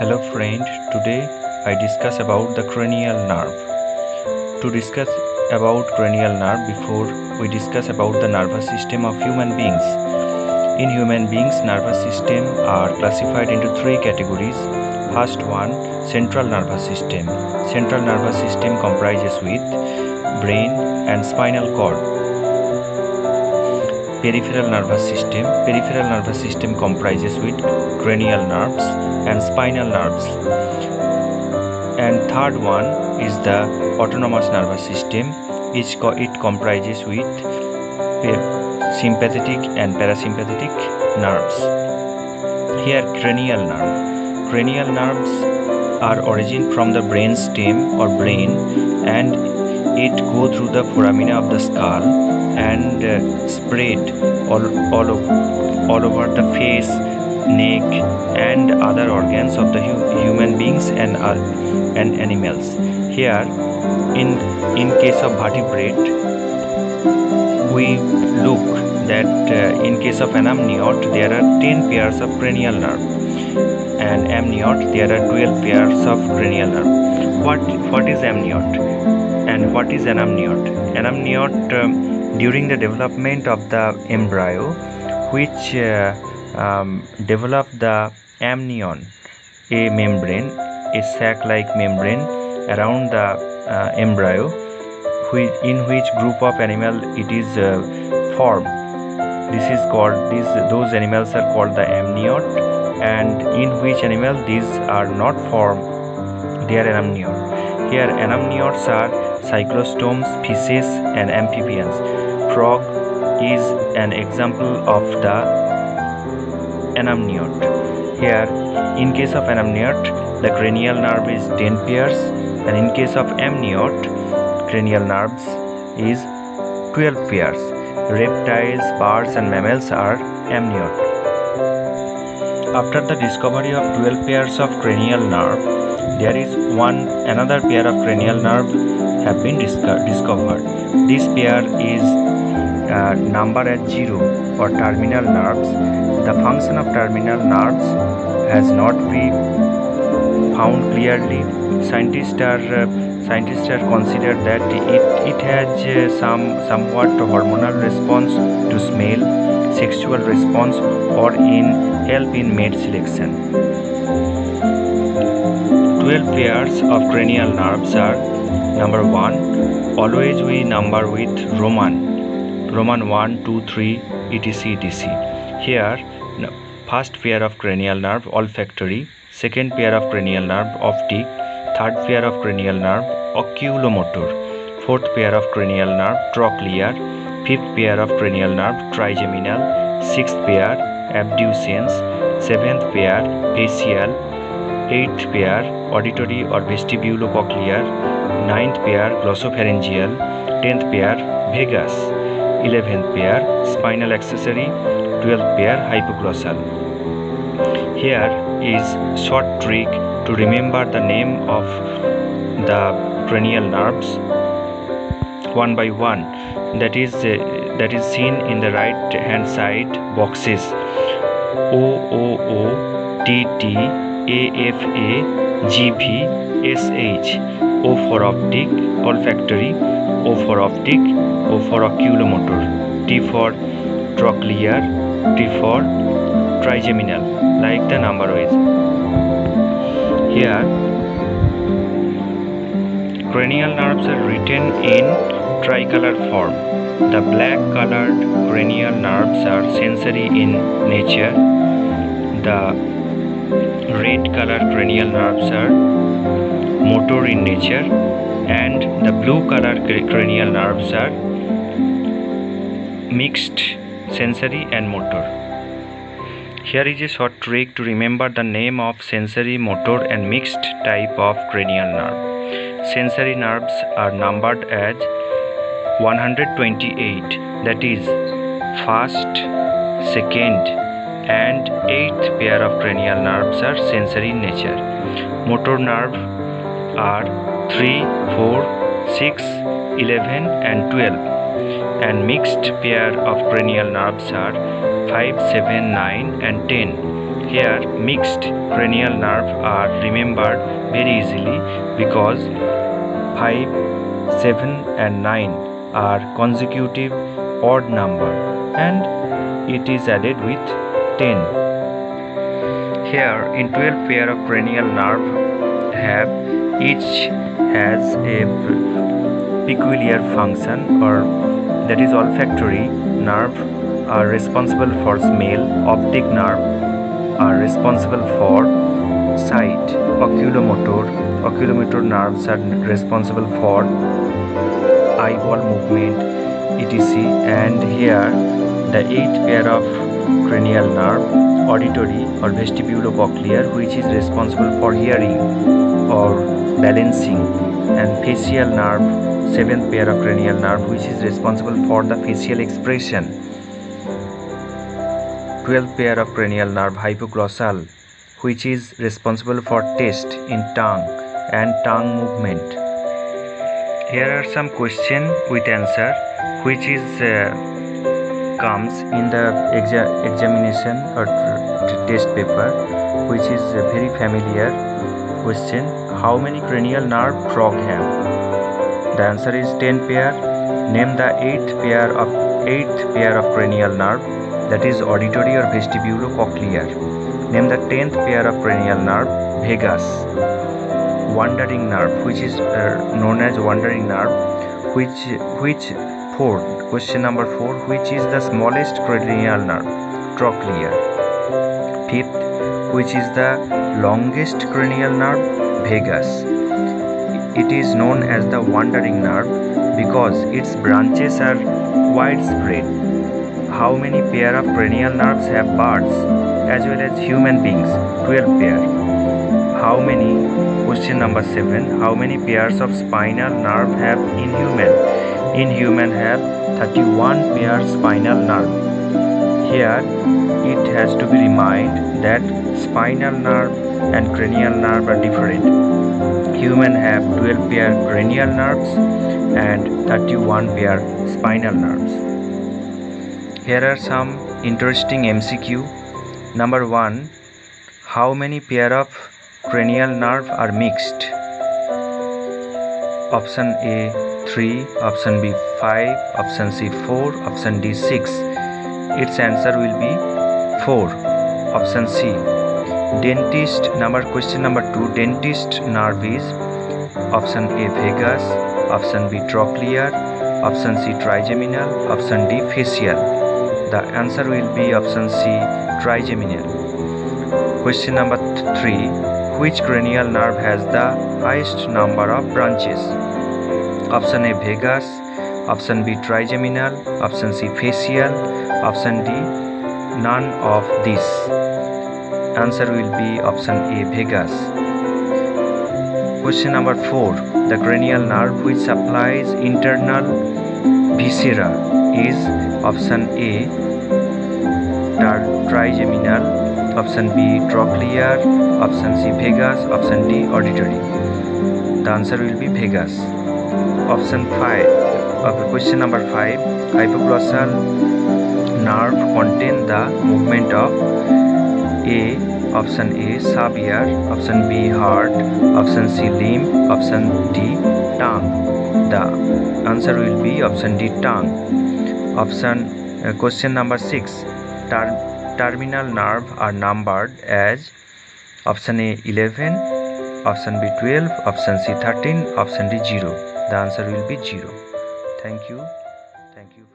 Hello friend, today I discuss about the cranial nerve. To discuss about cranial nerve, before we discuss about the nervous system of human beings. In human beings, nervous system are classified into three categories. First one, central nervous system. Central nervous system comprises with brain and spinal cord. Peripheral nervous system. Peripheral nervous system comprises with cranial nerves and spinal nerves. And third one is the autonomous nervous system. It comprises with sympathetic and parasympathetic nerves. Here, cranial nerve. Cranial nerves are origin from the brain stem or brain, and it go through the foramina of the skull and spread all over the face, neck, and other organs of the human beings and animals. Here, in case of vertebrate, we look that in case of an amniote there are 10 pairs of cranial nerve, and amniote there are 12 pairs of cranial nerve. What is amniote and what is an amniote? An amniote during the development of the embryo, which develop the amnion, a membrane, a sac-like membrane around the embryo, in which group of animal it is formed. This is called those animals are called the amniote, and in which animal these are not formed, they are anamniote. Here anamniotes are cyclostomes, fishes, and amphibians. Frog is an example of the anamniote. Here, in case of anamniote, the cranial nerve is 10 pairs, and in case of amniote, cranial nerves is 12 pairs. Reptiles, birds, and mammals are amniote. After the discovery of 12 pairs of cranial nerve, there is another pair of cranial nerve have been discovered. This pair is numbered as 0 or terminal nerves. The function of terminal nerves has not been found clearly. Scientists are considered that it has somewhat hormonal response to smell, sexual response, or in help in mate selection. 12 pairs of cranial nerves are: number 1, always we number with Roman 1, 2, 3, etc. Here, first pair of cranial nerve olfactory, second pair of cranial nerve optic, third pair of cranial nerve oculomotor, fourth pair of cranial nerve trochlear, fifth pair of cranial nerve trigeminal, sixth pair abducens, seventh pair facial, eighth pair auditory or vestibulocochlear, ninth pair glossopharyngeal, 10th pair vagus, 11th pair spinal accessory, 12th pair hypoglossal. Here is short trick to remember the name of the cranial nerves one by one. That is seen in the right hand side boxes: O O O, T T, A F A, G V, S H. O for optic, olfactory; O for optic, O for oculomotor; T for trochlear, T for trigeminal, like the number is. Here, cranial nerves are written in tricolor form. The black colored cranial nerves are sensory in nature. The red colored cranial nerves are motor in nature, and the blue colored cranial nerves are mixed sensory and motor. Here is a short trick to remember the name of sensory, motor, and mixed type of cranial nerve. Sensory nerves are numbered as 128, that is, first, second, and eighth pair of cranial nerves are sensory in nature. Motor nerve are 3, 4, 6, 11, and 12, and mixed pair of cranial nerves are 5, 7, 9, and 10. Here mixed cranial nerve are remembered very easily because 5, 7 and 9 are consecutive odd number and it is added with 10. Here in 12 pair of cranial nerve have each has a peculiar function, or that is olfactory nerve are responsible for smell, optic nerve are responsible for sight, oculomotor nerves are responsible for eyeball movement, etc. And here the 8 pair of cranial nerve, auditory or vestibulocochlear, which is responsible for hearing or balancing, and facial nerve, 7th pair of cranial nerve, which is responsible for the facial expression. 12th pair of cranial nerve, hypoglossal, which is responsible for taste in tongue and tongue movement. Here are some questions with answer which is comes in the examination or test paper, which is a very familiar question. How many cranial nerve frog have? The answer is 10 pair. Name the 8th pair of cranial nerve, that is auditory or vestibulocochlear. Name the 10th pair of cranial nerve, vagus. Wandering nerve, which is known as wandering nerve, which fourth, question number 4, which is the smallest cranial nerve, trochlear. Fifth, which is the longest cranial nerve, vagus. It is known as the wandering nerve because its branches are widespread. How many pair of cranial nerves have birds as well as human beings? 12 pair. How many, question number 7, how many pairs of spinal nerve have in human? In human have 31 pairs spinal nerve. Here it has to be reminded that spinal nerve and cranial nerve are different. Human have 12 pair cranial nerves and 31 pair spinal nerves. Here are some interesting MCQ. Number 1, how many pair of cranial nerve are mixed? Option A 3, option B 5, option C 4, option D 6. Its answer will be 4, option C. Dentist question number 2, dentist nerve is option A vagus, option B trochlear, option C trigeminal, option D facial. The answer will be option C trigeminal. Question number 3, which cranial nerve has the highest number of branches? Option A vagus, option B trigeminal, option C facial, option D none of these. Answer will be option A vagus. Question number 4, the cranial nerve which supplies internal viscera is option A trigeminal, option B trochlear, option C vagus, option D auditory. The answer will be vagus. Option 5, question number 5, hypoglossal nerve contain the movement of A, option A subear, option B heart, option C limb, option D tongue. The answer will be option D tongue. Question number 6, terminal nerve are numbered as option A 11, option B 12, option C 13, option D 0. The answer will be 0. Thank you. Thank you.